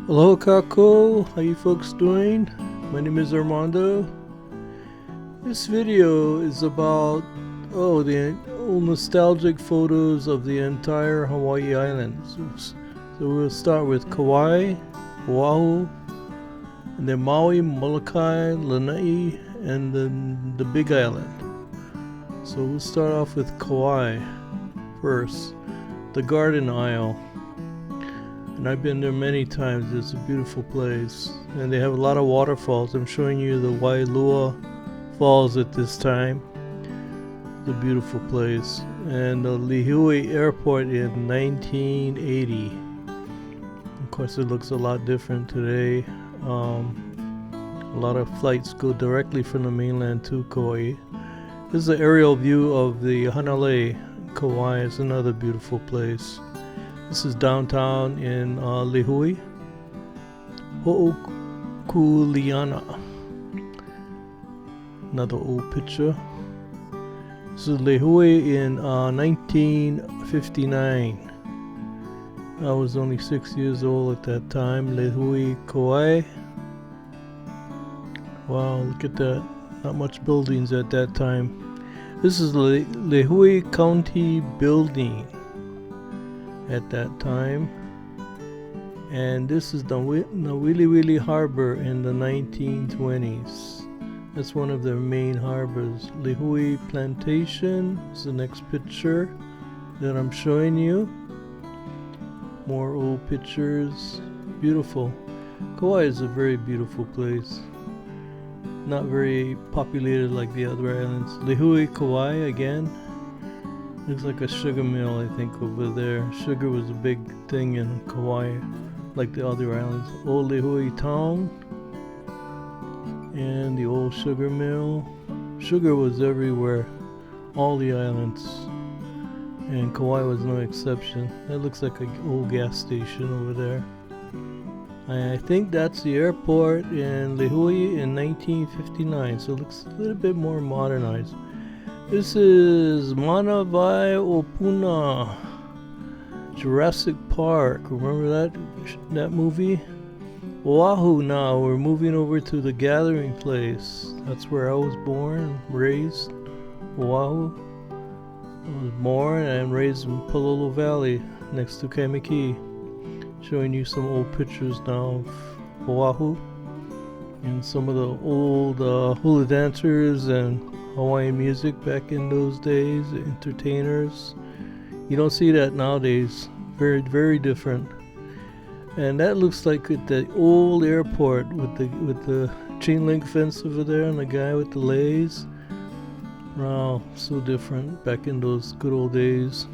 Hello, Kako. How you folks doing? My name is Armando. This video is about the old nostalgic photos of the entire Hawaii Islands. So we'll start with Kauai, Oahu, and then Maui, Molokai, Lanai, and then the Big Island. So we'll start off with Kauai first, the Garden Isle. And I've been there many times. It's a beautiful place, and they have a lot of waterfalls. I'm showing you the Wailua Falls at this time. It's a beautiful place. And the Lihue Airport in 1980. Of course, it looks a lot different today. A lot of flights go directly from the mainland to Kauai. This is an aerial view of the Hanalei. Kauai is another beautiful place. This is downtown in Lihue, Ho'okuliana. Another old picture. This is Lihue in 1959. I was only 6 years old at that time. Lihue, Kauai. Wow, look at that. Not much buildings at that time. This is Lihue County Building at that time, and this is the Wili Harbor in the 1920s. That's one of their main harbors. Lihue Plantation is the next picture that I'm showing you. More old pictures. Beautiful. Kauai is a very beautiful place. Not very populated like the other islands. Lihue, Kauai again. Looks like a sugar mill, I think, over there. Sugar was a big thing in Kauai, like the other islands. Old Lihue Town and the old sugar mill. Sugar was everywhere, all the islands, and Kauai was no exception. That looks like an old gas station over there. I think that's the airport in Lihue in 1959, so it looks a little bit more modernized. This is Manawai Opuna, Jurassic Park. Remember that movie? Oahu now. We're moving over to the gathering place. That's where I was born, raised. Oahu. I was born and raised in Palolo Valley next to Kaimiki. Showing you some old pictures now of Oahu and some of the old hula dancers and Hawaiian music back in those days, entertainers. You don't see that nowadays. Very, very different. And that looks like at the old airport with the chain link fence over there and the guy with the leis. Wow, so different back in those good old days.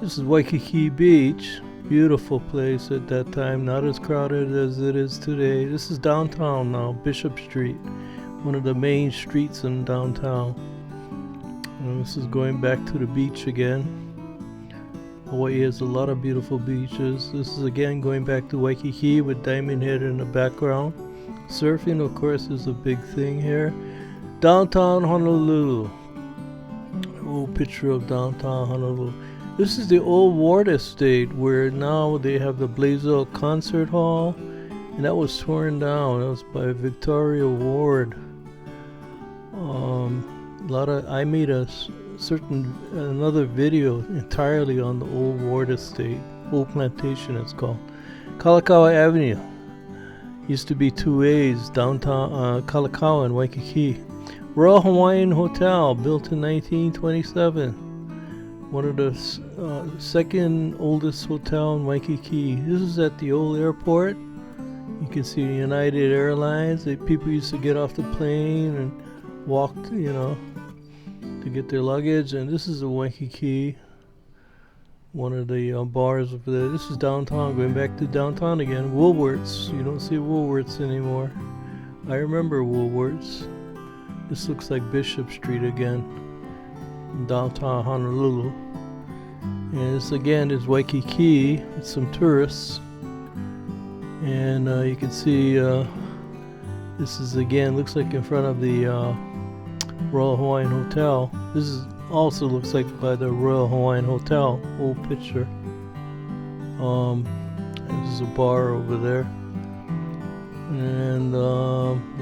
This is Waikiki Beach. Beautiful place at that time, not as crowded as it is today. This is downtown now, Bishop Street. One of the main streets in downtown. And this is going back to the beach again. Hawaii has a lot of beautiful beaches. This is again going back to Waikiki with Diamond Head in the background. Surfing, of course, is a big thing here. Downtown Honolulu. Old picture of downtown Honolulu. This is the old Ward Estate where now they have the Blaisdell Concert Hall. And that was torn down. That was by Victoria Ward. I made another video entirely on the old Ward Estate, old plantation it's called. Kalakaua Avenue used to be 2 A's, downtown Kalakaua and Waikiki. Royal Hawaiian Hotel, built in 1927. One of the second oldest hotel in Waikiki. This is at the old airport. You can see United Airlines. People used to get off the plane and walk, to get their luggage. And this is a Waikiki, one of the bars over there. This is downtown, going back to downtown again. Woolworths. You don't see Woolworths anymore. I remember Woolworths. This looks like Bishop Street again, downtown Honolulu. And this again is Waikiki with some tourists. And you can see this is again, looks like in front of the Royal Hawaiian Hotel. This is also looks like by the Royal Hawaiian Hotel, old picture. This is a bar over there. And a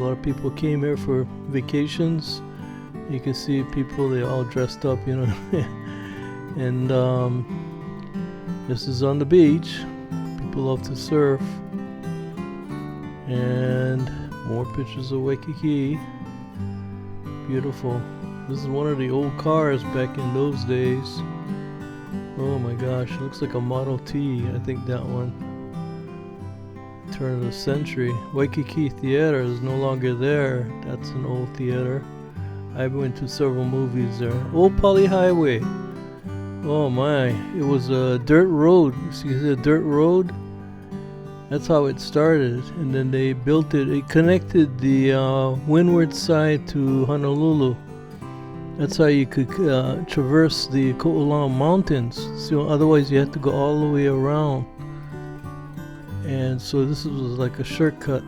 lot of people came here for vacations. You can see people, they're all dressed up, you know. And this is on the beach. People love to surf. And more pictures of Waikiki. Beautiful. This is one of the old cars back in those days. Oh my gosh, it looks like a Model T. I think that one. Turn of the century. Waikiki Theater is no longer there. That's an old theater. I went to several movies there. Old Poly Highway. Oh my, it was a dirt road. See the dirt road? That's how it started. And then they built it. It connected the windward side to Honolulu. That's how you could traverse the Ko'olau Mountains. So otherwise you had to go all the way around. And so this was like a shortcut.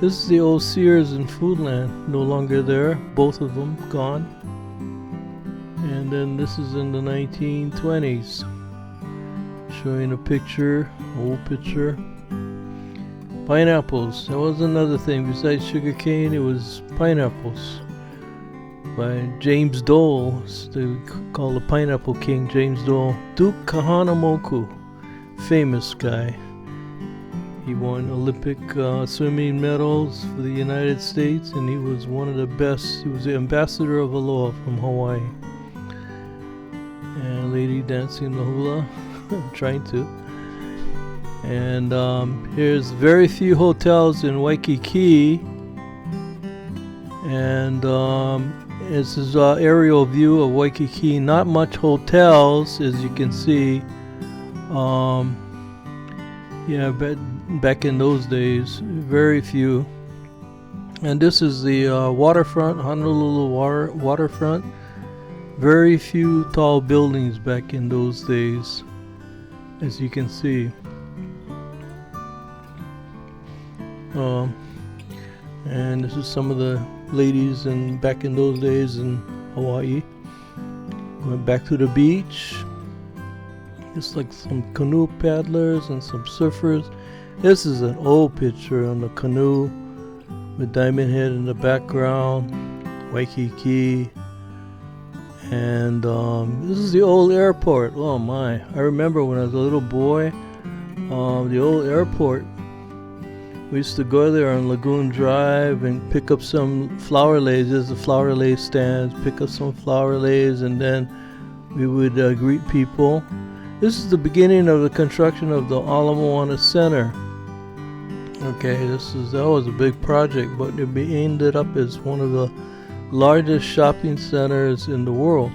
This is the old Sears and Foodland, no longer there. Both of them gone. And then this is in the 1920s. Showing a picture, old picture. Pineapples. That was another thing. Besides sugar cane, it was pineapples. By James Dole, they call the Pineapple King, James Dole. Duke Kahanamoku, famous guy. He won Olympic swimming medals for the United States, and he was one of the best. He was the ambassador of aloha from Hawaii. And a lady dancing the hula, trying to. And here's very few hotels in Waikiki. And this is an aerial view of Waikiki. Not much hotels, as you can see. Yeah, but back in those days, very few. And this is the waterfront, Honolulu waterfront. Very few tall buildings back in those days, as you can see. And this is some of the ladies back in those days in Hawaii. Went back to the beach. It's like some canoe paddlers and some surfers. This is an old picture on the canoe with Diamond Head in the background, Waikiki. And this is the old airport. Oh my, I remember when I was a little boy, the old airport. We used to go there on Lagoon Drive and pick up some flower leis. There's the flower lei stands. Pick up some flower leis, and then we would greet people. This is the beginning of the construction of the Ala Moana Center. Okay, that was a big project, but it ended up as one of the largest shopping centers in the world.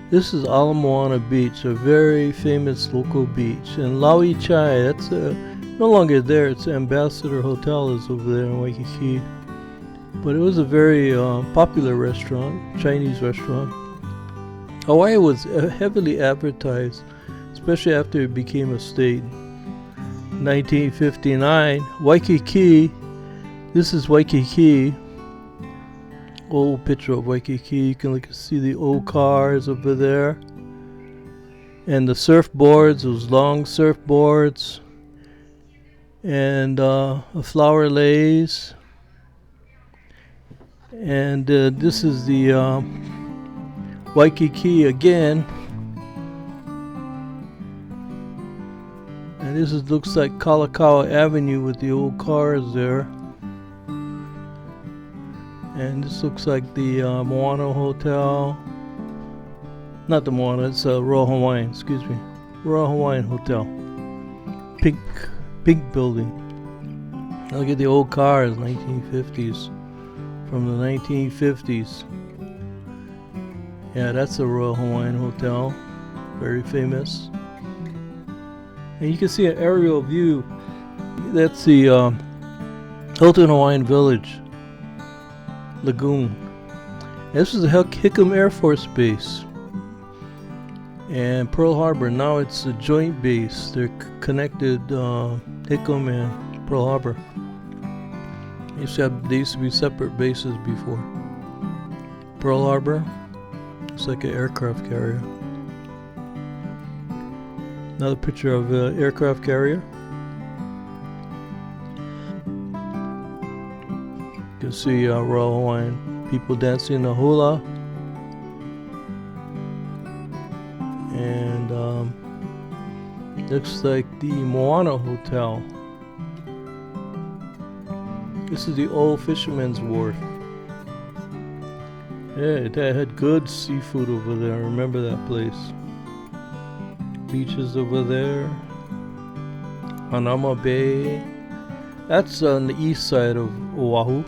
This is Ala Moana Beach, a very famous local beach. And Laui Chai, that's no longer there. It's Ambassador Hotel is over there in Waikiki. But it was a very popular restaurant, Chinese restaurant. Hawaii was heavily advertised, especially after it became a state. 1959, Waikiki. This is Waikiki. Old picture of Waikiki. You can see the old cars over there. And the surfboards, those long surfboards. And flower leis. And this is the Waikiki again. And this looks like Kalakaua Avenue with the old cars there. And this looks like the Moana Hotel. Not the Moana, it's Royal Hawaiian, excuse me. Royal Hawaiian Hotel. Pink building. Look at the old cars, 1950s. From the 1950s. Yeah, that's a Royal Hawaiian Hotel. Very famous. And you can see an aerial view. That's the Hilton Hawaiian Village. Lagoon. This is the Hickam Air Force Base. And Pearl Harbor, now it's a joint base. They're connected, Hickam and Pearl Harbor. They used to be separate bases before. Pearl Harbor, it's like an aircraft carrier. Another picture of an aircraft carrier. can see Royal Hawaiian people dancing the hula. And looks like the Moana Hotel. This is the old Fisherman's Wharf. Yeah, they had good seafood over there. I remember that place. Beaches over there. Hanama Bay. That's on the east side of Oahu.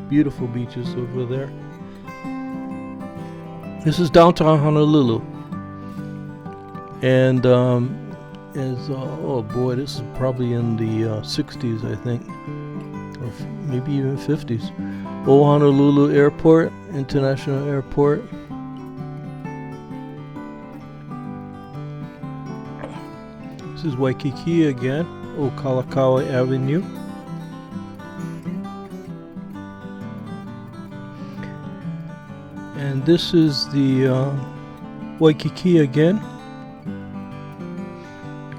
Beautiful beaches over there. This is downtown Honolulu. And oh boy, this is probably in the 60s, I think. Or maybe even 50s. Old Honolulu Airport, International Airport. This is Waikiki again, Old Kalakaua Avenue. And this is the Waikiki again,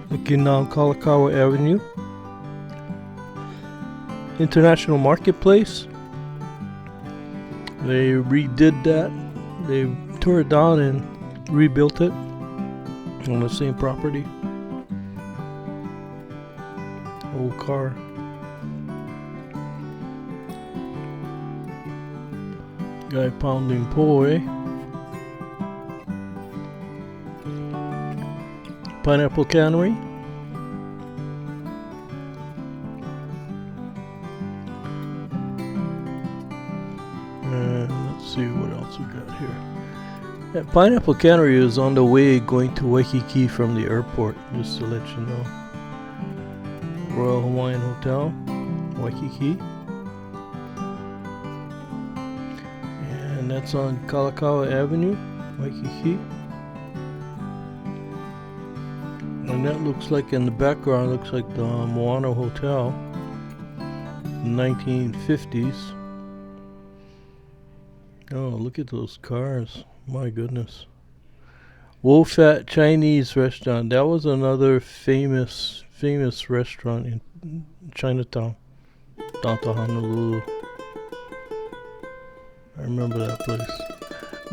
looking down Kalakaua Avenue. International Marketplace. They redid that. They tore it down and rebuilt it on the same property. Old car. Guy pounding poi. Pineapple Cannery. Let's see what else we got here. Yeah, Pineapple Cannery is on the way going to Waikiki from the airport, just to let you know. Royal Hawaiian Hotel, Waikiki. And that's on Kalakaua Avenue, Waikiki. And that looks like, in the background, looks like the Moana Hotel, 1950s. Oh, look at those cars. My goodness. Wo-Fat Chinese restaurant. That was another famous restaurant in Chinatown, downtown Honolulu. I remember that place.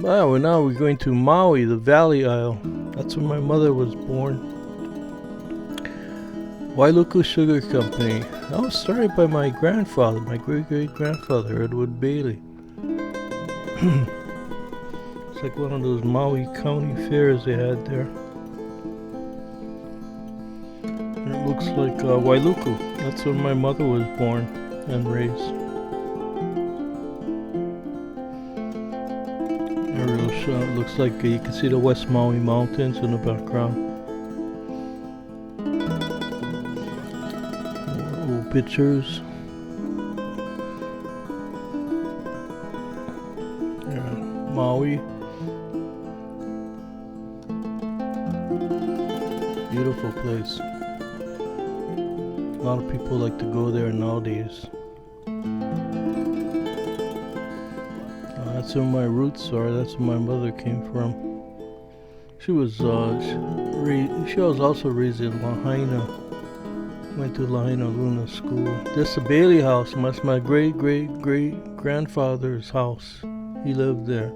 Wow, now we're going to Maui, the Valley Isle. That's where my mother was born. Wailuku Sugar Company. That was started by my grandfather, my great-great-grandfather, Edward Bailey. It's like one of those Maui County fairs they had there. And it looks like Wailuku. That's where my mother was born and raised. Aerial shot. Looks like you can see the West Maui Mountains in the background. More old pictures. Maui. Beautiful place. A lot of people like to go there nowadays. That's where my roots are. That's where my mother came from. She was also raised in Lahaina. Went to Lahaina Luna School. This is the Bailey house. That's my great-great-great-grandfather's house. He lived there.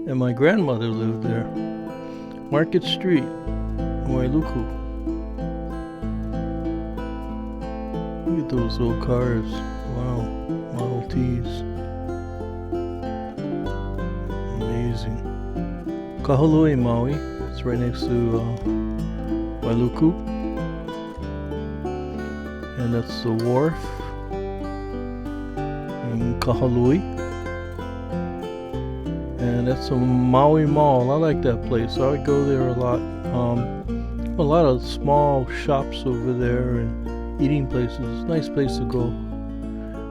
And my grandmother lived there. Market Street, Wailuku. Look at those old cars. Wow, Model Ts. Amazing. Kahului, Maui. It's right next to Wailuku. And that's the wharf in Kahului. And that's a Maui Mall. I like that place. I would go there a lot. A lot of small shops over there and eating places. Nice place to go.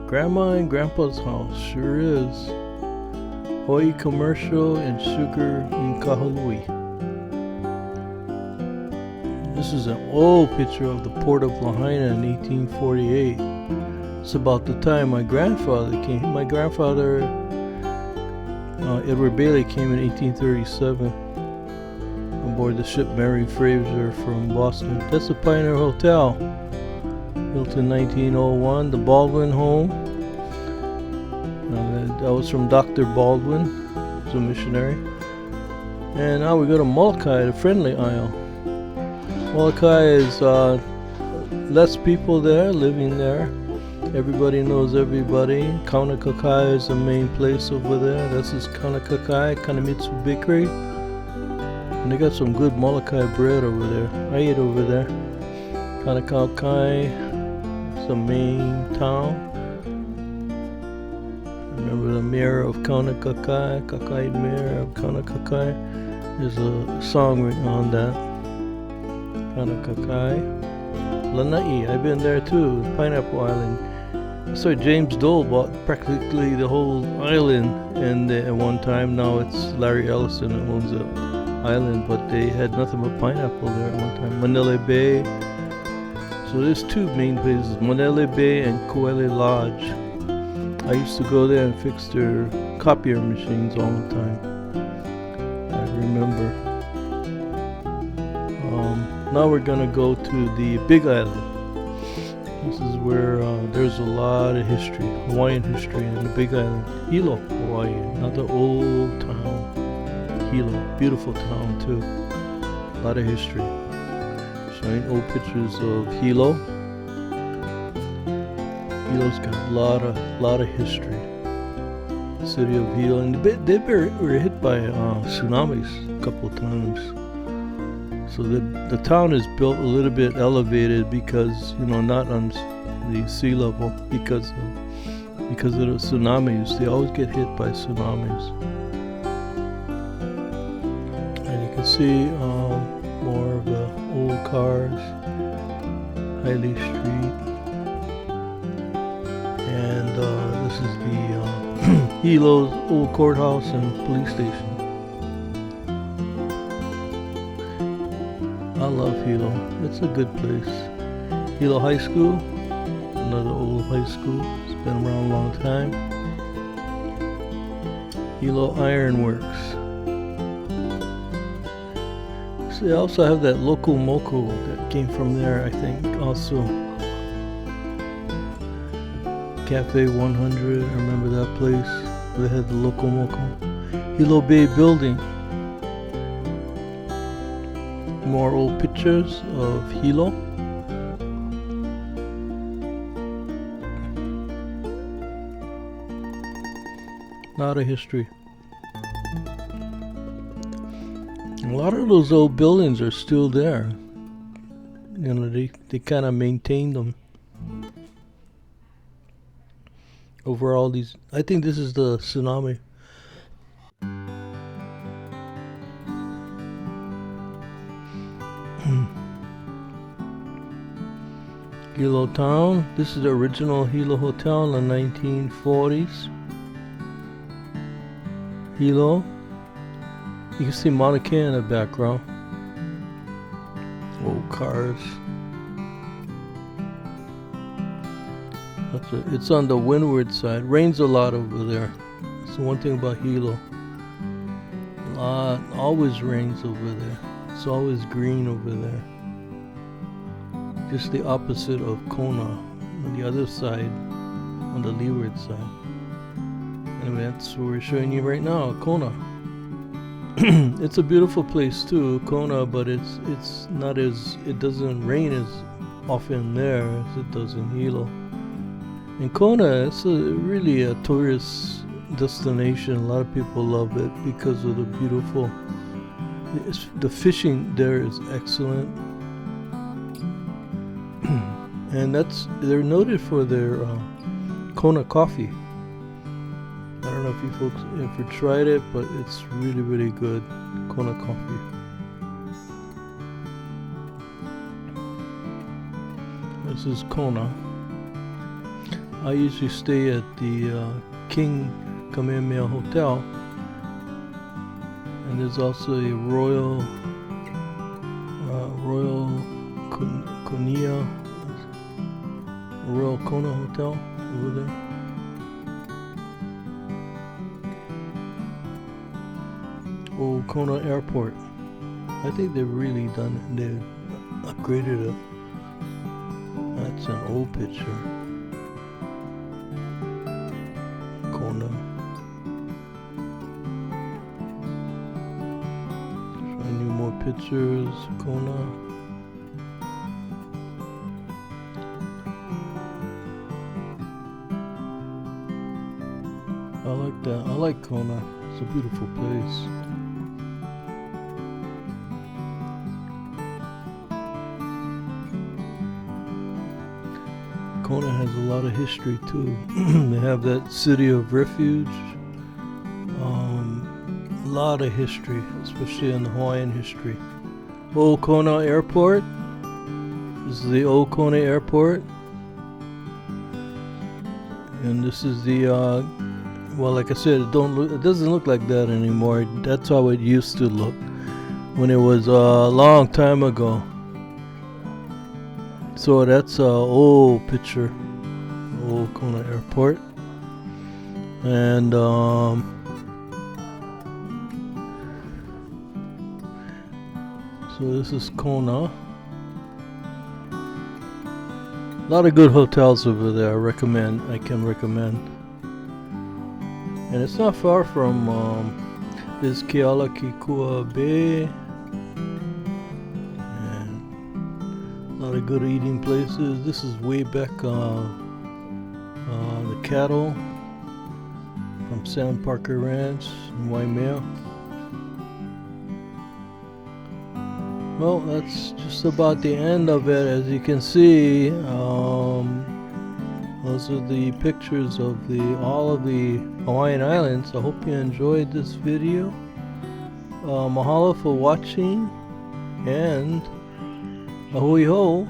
Grandma and Grandpa's house. Sure is. Hawaii Commercial and Sugar in Kahului. This is an old picture of the port of Lahaina in 1848. It's about the time my grandfather came. My grandfather, Edward Bailey, came in 1837 aboard the ship Mary Fraser from Boston. That's the Pioneer Hotel. built in 1901. The Baldwin home. That was from Dr. Baldwin, who's a missionary. And now we go to Molokai, the Friendly Isle. Molokai is less people there, living there. Everybody knows everybody. Kaunakakai is the main place over there. This is Kaunakakai, Kanamitsu Bakery. And they got some good Molokai bread over there. I ate over there. Kaunakakai is the main town. Remember the mayor of Kaunakakai, Kakai mayor of Kaunakakai. There's a song written on that. Kaunakakai. Lanai, I've been there too, Pineapple Island. So James Dole bought practically the whole island, and at one time, now it's Larry Ellison that owns the island, but they had nothing but pineapple there at one time. Manele Bay. So there's two main places, Manele Bay and Koele Lodge. I used to go there and fix their copier machines all the time. I remember. Now we're gonna go to the Big Island. This is where there's a lot of history, Hawaiian history in the Big Island. Hilo, Hawaii, another old town. Hilo, beautiful town too. A lot of history. Showing old pictures of Hilo. Hilo's got a lot of history. City of Hilo, and they were hit by tsunamis a couple of times. So the town is built a little bit elevated because, not on the sea level because of the tsunamis. They always get hit by tsunamis. And you can see more of the old cars, Hailey Street. And this is the Hilo's old courthouse and police station. I love Hilo. It's a good place. Hilo High School, another old high school. It's been around a long time. Hilo Iron Works. So they also have that Loco Moco that came from there, I think, also. Cafe 100, I remember that place. They had the Loco Moco. Hilo Bay Building. More old pictures of Hilo. Lot of history. A lot of those old buildings are still there. They kind of maintain them. Over all these, I think this is the tsunami. Hilo Town. This is the original Hilo Hotel in the 1940s. Hilo. You can see Mauna Kea in the background. Old cars. It's on the windward side. Rains a lot over there. That's the one thing about Hilo. Always rains over there. It's always green over there. Just the opposite of Kona, on the other side, on the leeward side. Anyway, that's what we're showing you right now, Kona. It's a beautiful place too, Kona, but it doesn't rain as often there as it does in Hilo. In Kona, it's really a tourist destination. A lot of people love it because of the beautiful. The fishing there is excellent, and they're noted for their Kona coffee. I don't know if you folks ever tried it, but it's really, really good, Kona coffee. This is Kona. I usually stay at the King Kamehameha Hotel, and there's also a Royal Kona Hotel over there. Old Kona Airport. I think they've really done it. They've upgraded it. That's an old picture. Kona. Showing you more pictures. Kona. I like that. I like Kona. It's a beautiful place. Kona has a lot of history too. They have that city of refuge. A lot of history, especially in the Hawaiian history. Old Kona Airport. This is the Old Kona Airport. And this is the well, like I said, it doesn't look like that anymore. That's how it used to look when it was a long time ago. So that's an old picture, Old Kona Airport. And so this is Kona. A lot of good hotels over there. I can recommend. And it's not far from this Kealakekua Bay. And a lot of good eating places. This is way back the cattle from Sam Parker Ranch in Waimea. Well, that's just about the end of it. As you can see, those are the pictures of all of the Hawaiian Islands. I hope you enjoyed this video. Mahalo for watching, and ahui ho.